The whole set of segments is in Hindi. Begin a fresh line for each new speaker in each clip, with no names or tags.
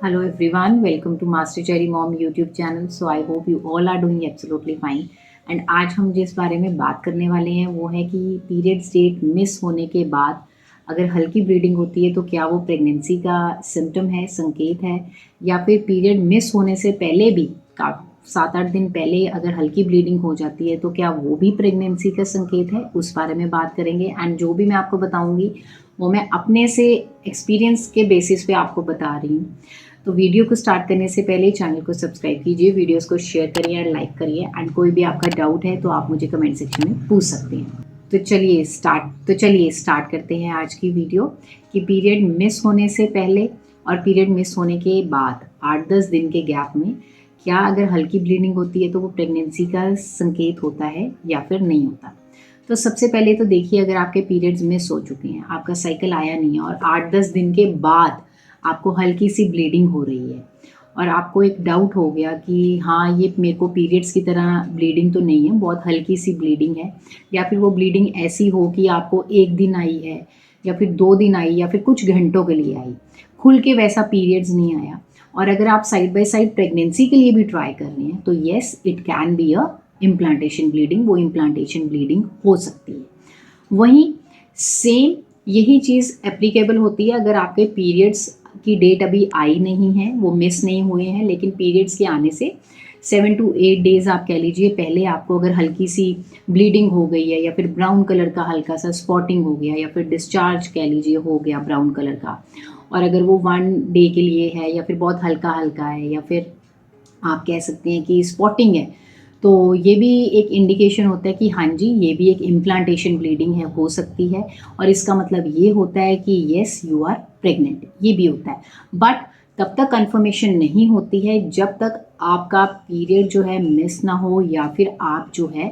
Hello everyone, welcome to Master Cherry Mom YouTube channel. So I hope you all are doing absolutely fine. And आज हम जिस बारे में बात करने वाले हैं वो है कि पीरियड्स डेट मिस होने के बाद अगर हल्की ब्लीडिंग होती है तो क्या वो प्रेगनेंसी का सिम्टम है, संकेत है, या फिर पीरियड मिस होने से पहले भी का 7-8 दिन पहले अगर हल्की ब्लीडिंग हो जाती है तो क्या वो भी प्रेगनेंसी का संकेत है, उस बारे में बात करेंगे। एंड जो भी मैं आपको बताऊंगी वो मैं अपने से एक्सपीरियंस के बेसिस पे आपको बता रही हूँ। तो वीडियो को स्टार्ट करने से पहले चैनल को सब्सक्राइब कीजिए, वीडियोस को शेयर करिए और लाइक करिए। एंड कोई भी आपका डाउट है तो आप मुझे कमेंट सेक्शन में पूछ सकते हैं। तो चलिए स्टार्ट करते हैं आज की वीडियो कि पीरियड मिस होने से पहले और पीरियड मिस होने के बाद 8-10 दिन के गैप में क्या अगर हल्की ब्लीडिंग होती है तो वो प्रेगनेंसी का संकेत होता है या फिर नहीं होता। तो सबसे पहले तो देखिए, अगर आपके पीरियड्स मिस हो चुके हैं, आपका साइकिल आया नहीं है और 8-10 दिन के बाद आपको हल्की सी ब्लीडिंग हो रही है और आपको एक डाउट हो गया कि हाँ, ये मेरे को पीरियड्स की तरह ब्लीडिंग तो नहीं है, बहुत हल्की सी ब्लीडिंग है, या फिर वो ब्लीडिंग ऐसी हो कि आपको 1 दिन आई है या फिर 2 दिन आई या फिर कुछ घंटों के लिए आई, खुल के वैसा पीरियड्स नहीं आया। और अगर आप साइड बाय साइड प्रेगनेंसी के लिए भी ट्राई कर रहे हैं तो yes, it can be a implantation bleeding, वो इम्प्लांटेशन ब्लीडिंग हो सकती है। वहीं सेम यही चीज़ एप्लीकेबल होती है अगर आपके पीरियड्स की डेट अभी आई नहीं है, वो मिस नहीं हुए हैं, लेकिन पीरियड्स के आने से 7 to 8 डेज़ आप कह लीजिए पहले आपको अगर हल्की सी ब्लीडिंग हो गई है या फिर ब्राउन कलर का हल्का सा स्पॉटिंग हो गया या फिर डिस्चार्ज कह लीजिए हो गया ब्राउन कलर का, और अगर वो 1 डे के लिए है या फिर बहुत हल्का हल्का है या फिर आप कह सकते हैं कि स्पॉटिंग है, तो ये भी एक इंडिकेशन होता है कि हाँ जी, ये भी एक इम्प्लांटेशन ब्लीडिंग है, हो सकती है। और इसका मतलब ये होता है कि येस, यू आर प्रेग्नेंट, ये भी होता है। बट तब तक कंफर्मेशन नहीं होती है जब तक आपका पीरियड जो है मिस ना हो या फिर आप जो है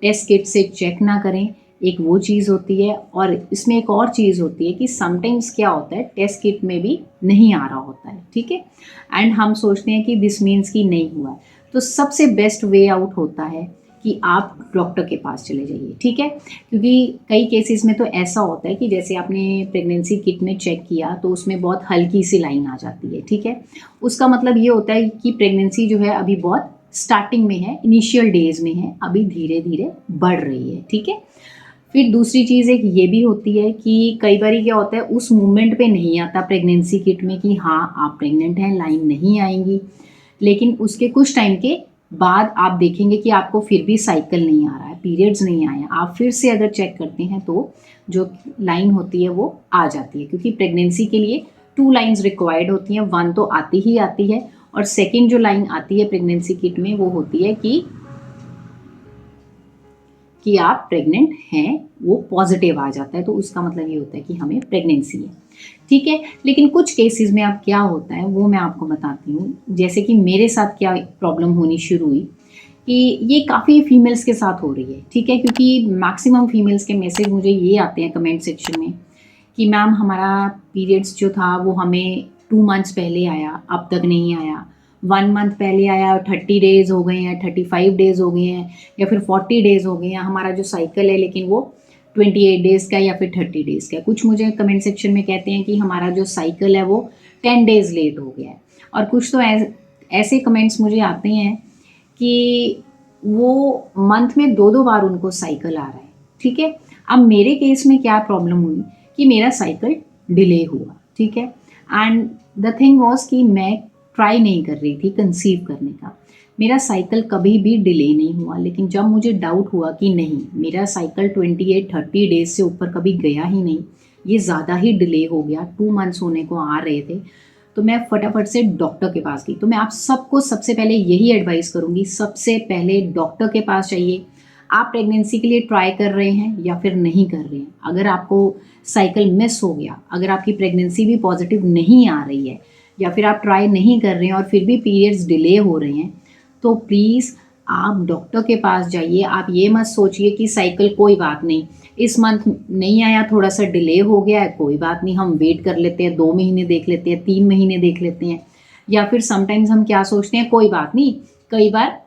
टेस्ट किट से चेक ना करें। एक वो चीज़ होती है, और इसमें एक और चीज़ होती है कि समटाइम्स क्या होता है, टेस्ट किट में भी नहीं आ रहा होता है, ठीक है, एंड हम सोचते हैं कि दिस मीन्स कि नहीं हुआ है। तो सबसे बेस्ट वे आउट होता है कि आप डॉक्टर के पास चले जाइए, ठीक है, क्योंकि कई केसेस में तो ऐसा होता है कि जैसे आपने प्रेगनेंसी किट में चेक किया तो उसमें बहुत हल्की सी लाइन आ जाती है, ठीक है, उसका मतलब ये होता है कि प्रेगनेंसी जो है अभी बहुत स्टार्टिंग में है, इनिशियल डेज में है, अभी धीरे धीरे बढ़ रही है, ठीक है। फिर दूसरी चीज़ एक ये भी होती है कि कई बार क्या होता है, उस मोमेंट पे नहीं आता प्रेगनेंसी किट में कि हाँ आप प्रेग्नेंट हैं, लाइन नहीं आएंगी, लेकिन उसके कुछ टाइम के बाद आप देखेंगे कि आपको फिर भी साइकिल नहीं आ रहा है, पीरियड्स नहीं आए हैं। आप फिर से अगर चेक करते हैं तो जो लाइन होती है वो आ जाती है, क्योंकि प्रेगनेंसी के लिए 2 लाइन्स रिक्वायर्ड होती हैं, 1 तो आती ही आती है, और सेकेंड जो लाइन आती है प्रेगनेंसी किट में वो होती है कि आप प्रेग्नेंट हैं, वो पॉजिटिव आ जाता है, तो उसका मतलब ये होता है कि हमें प्रेगनेंसी है, ठीक है। लेकिन कुछ केसेस में अब क्या होता है वो मैं आपको बताती हूँ। जैसे कि मेरे साथ क्या प्रॉब्लम होनी शुरू हुई कि ये काफ़ी फीमेल्स के साथ हो रही है, ठीक है, क्योंकि मैक्सिमम फीमेल्स के मैसेज मुझे ये आते हैं कमेंट सेक्शन में कि मैम हमारा पीरियड्स जो था वो हमें 2 मंथ्स पहले आया, अब तक नहीं आया, 1 मंथ पहले आया और 30 डेज़ हो गए हैं, 35 डेज़ हो गए हैं, या फिर 40 डेज़ हो गए हैं हमारा जो साइकिल है, लेकिन वो 28 डेज़ का या फिर 30 डेज़ का। कुछ मुझे कमेंट सेक्शन में कहते हैं कि हमारा जो साइकिल है वो 10 डेज़ लेट हो गया है, और कुछ तो ऐसे कमेंट्स मुझे आते हैं कि वो मंथ में 2-2 बार उनको साइकिल आ रहा है, ठीक है। अब मेरे केस में क्या प्रॉब्लम हुई कि मेरा साइकिल डिले हुआ, ठीक है, एंड द थिंग वॉज कि मैं ट्राई नहीं कर रही थी कंसीव करने का, मेरा साइकिल कभी भी डिले नहीं हुआ। लेकिन जब मुझे डाउट हुआ कि नहीं, मेरा साइकिल 28-30 डेज से ऊपर कभी गया ही नहीं, ये ज़्यादा ही डिले हो गया, 2 मंथ्स होने को आ रहे थे, तो मैं फटाफट से डॉक्टर के पास गई। तो मैं आप सबको सबसे पहले यही एडवाइस करूँगी, सबसे पहले डॉक्टर के पास जाइए। आप प्रेगनेंसी के लिए ट्राई कर रहे हैं या फिर नहीं कर रहे हैं, अगर आपको साइकिल मिस हो गया, अगर आपकी प्रेगनेंसी भी पॉजिटिव नहीं आ रही है, या फिर आप ट्राई नहीं कर रहे हैं और फिर भी पीरियड्स डिले हो रहे हैं, तो प्लीज़ आप डॉक्टर के पास जाइए। आप ये मत सोचिए कि साइकिल कोई बात नहीं, इस मंथ नहीं आया, थोड़ा सा डिले हो गया है, कोई बात नहीं, हम वेट कर लेते हैं, 2 महीने देख लेते हैं, 3 महीने देख लेते हैं, या फिर समटाइम्स हम क्या सोचते हैं, कोई बात नहीं, कई बार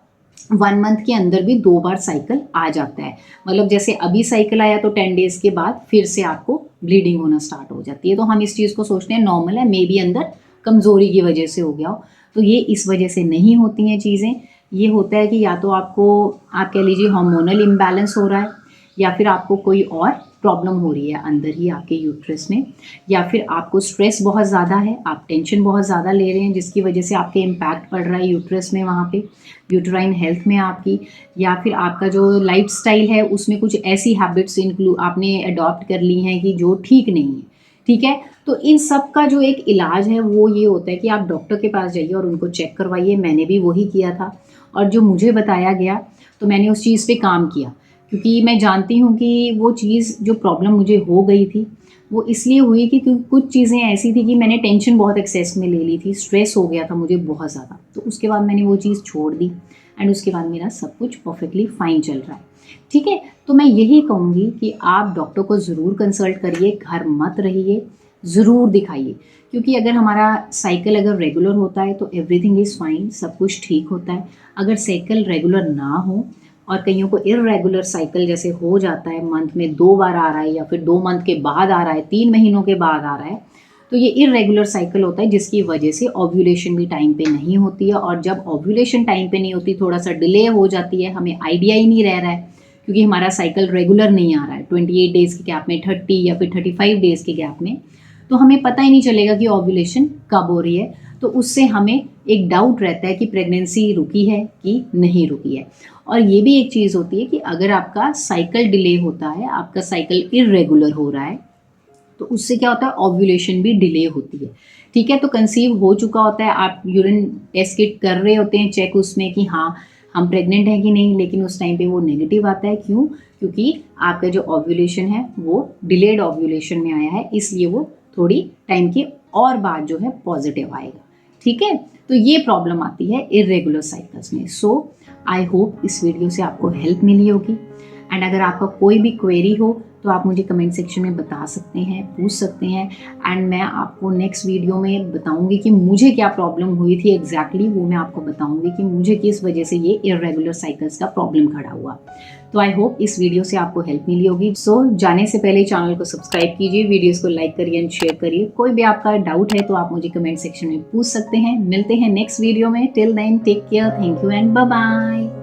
1 मंथ के अंदर भी 2 बार साइकिल आ जाता है। मतलब जैसे अभी साइकिल आया तो 10 डेज़ के बाद फिर से आपको ब्लीडिंग होना स्टार्ट हो जाती है, तो हम इस चीज़ को सोचते हैं नॉर्मल है, मे बी अंदर कमज़ोरी की वजह से हो गया हो, तो ये इस वजह से नहीं होती हैं चीज़ें। ये होता है कि या तो आपको आप कह लीजिए हार्मोनल इम्बैलेंस हो रहा है, या फिर आपको कोई और प्रॉब्लम हो रही है अंदर ही आपके यूट्रस में, या फिर आपको स्ट्रेस बहुत ज़्यादा है, आप टेंशन बहुत ज़्यादा ले रहे हैं जिसकी वजह से आपके इम्पैक्ट पड़ रहा है यूट्रस में, वहाँ पे यूट्राइन हेल्थ में आपकी, या फिर आपका जो लाइफस्टाइल है उसमें कुछ ऐसी हैबिट्स आपने अडॉप्ट कर ली हैं कि जो ठीक नहीं है, ठीक है। तो इन सब का जो एक इलाज है वो ये होता है कि आप डॉक्टर के पास जाइए और उनको चेक करवाइए। मैंने भी वही किया था, और जो मुझे बताया गया तो मैंने उस चीज़ पे काम किया, क्योंकि मैं जानती हूँ कि वो चीज़ जो प्रॉब्लम मुझे हो गई थी वो इसलिए हुई कि कुछ चीज़ें ऐसी थी कि मैंने टेंशन बहुत एक्सेस में ले ली थी, स्ट्रेस हो गया था मुझे बहुत ज़्यादा, तो उसके बाद मैंने वो चीज़ छोड़ दी, एंड उसके बाद मेरा सब कुछ परफेक्टली फाइन चल रहा है, ठीक है। तो मैं यही कहूँगी कि आप डॉक्टर को ज़रूर कंसल्ट करिए, घर मत रहिए, ज़रूर दिखाइए, क्योंकि अगर हमारा साइकिल अगर रेगुलर होता है तो एवरीथिंग इज़ फाइन, सब कुछ ठीक होता है। अगर साइकिल रेगुलर ना हो और कईयों को इर्रेगुलर साइकिल जैसे हो जाता है, मंथ में 2 बार आ रहा है या फिर 2 मंथ के बाद आ रहा है, 3 महीनों के बाद आ रहा है, तो ये इर्रेगुलर साइकिल होता है जिसकी वजह से ओव्यूलेशन भी टाइम पे नहीं होती है, और जब ओव्यूलेशन टाइम पे नहीं होती, थोड़ा सा डिले हो जाती है, हमें आइडिया ही नहीं रह रहा है क्योंकि हमारा साइकिल रेगुलर नहीं आ रहा है 28 डेज़ के गैप में, 30 या फिर 35 डेज़ के गैप में, तो हमें पता ही नहीं चलेगा कि ओव्यूलेशन कब हो रही है। तो उससे हमें एक डाउट रहता है कि प्रेगनेंसी रुकी है कि नहीं रुकी है। और ये भी एक चीज़ होती है कि अगर आपका साइकिल डिले होता है, आपका साइकिल इर्रेगुलर हो रहा है, तो उससे क्या होता है, ओव्यूलेशन भी डिले होती है, ठीक है। तो कंसीव हो चुका होता है, आप यूरिन टेस्ट किट कर रहे होते हैं चेक उसमें कि हाँ हम प्रेग्नेंट हैं कि नहीं, लेकिन उस टाइम पे वो नेगेटिव आता है, क्यों? क्योंकि आपका जो ओव्यूलेशन है वो डिलेड ओव्यूलेशन में आया है, इसलिए वो थोड़ी टाइम के और बाद जो है पॉजिटिव आएगा, ठीक है। तो ये प्रॉब्लम आती है इरेगुलर साइकिल्स में। सो आई होप इस वीडियो से आपको हेल्प मिली होगी, एंड अगर आपका कोई भी क्वेरी हो तो आप मुझे कमेंट सेक्शन में बता सकते हैं, पूछ सकते हैं, एंड मैं आपको नेक्स्ट वीडियो में बताऊंगी कि मुझे क्या प्रॉब्लम हुई थी एग्जैक्टली, वो मैं आपको बताऊंगी कि मुझे किस वजह से ये इरेगुलर साइकिल्स का प्रॉब्लम खड़ा हुआ। तो आई होप इस वीडियो से आपको हेल्प मिली होगी। सो जाने से पहले चैनल को सब्सक्राइब कीजिए, वीडियोज़ को लाइक करिए एंड शेयर करिए। कोई भी आपका डाउट है तो आप मुझे कमेंट सेक्शन में पूछ सकते हैं। मिलते हैं नेक्स्ट वीडियो में, till then take care, thank you and bye bye.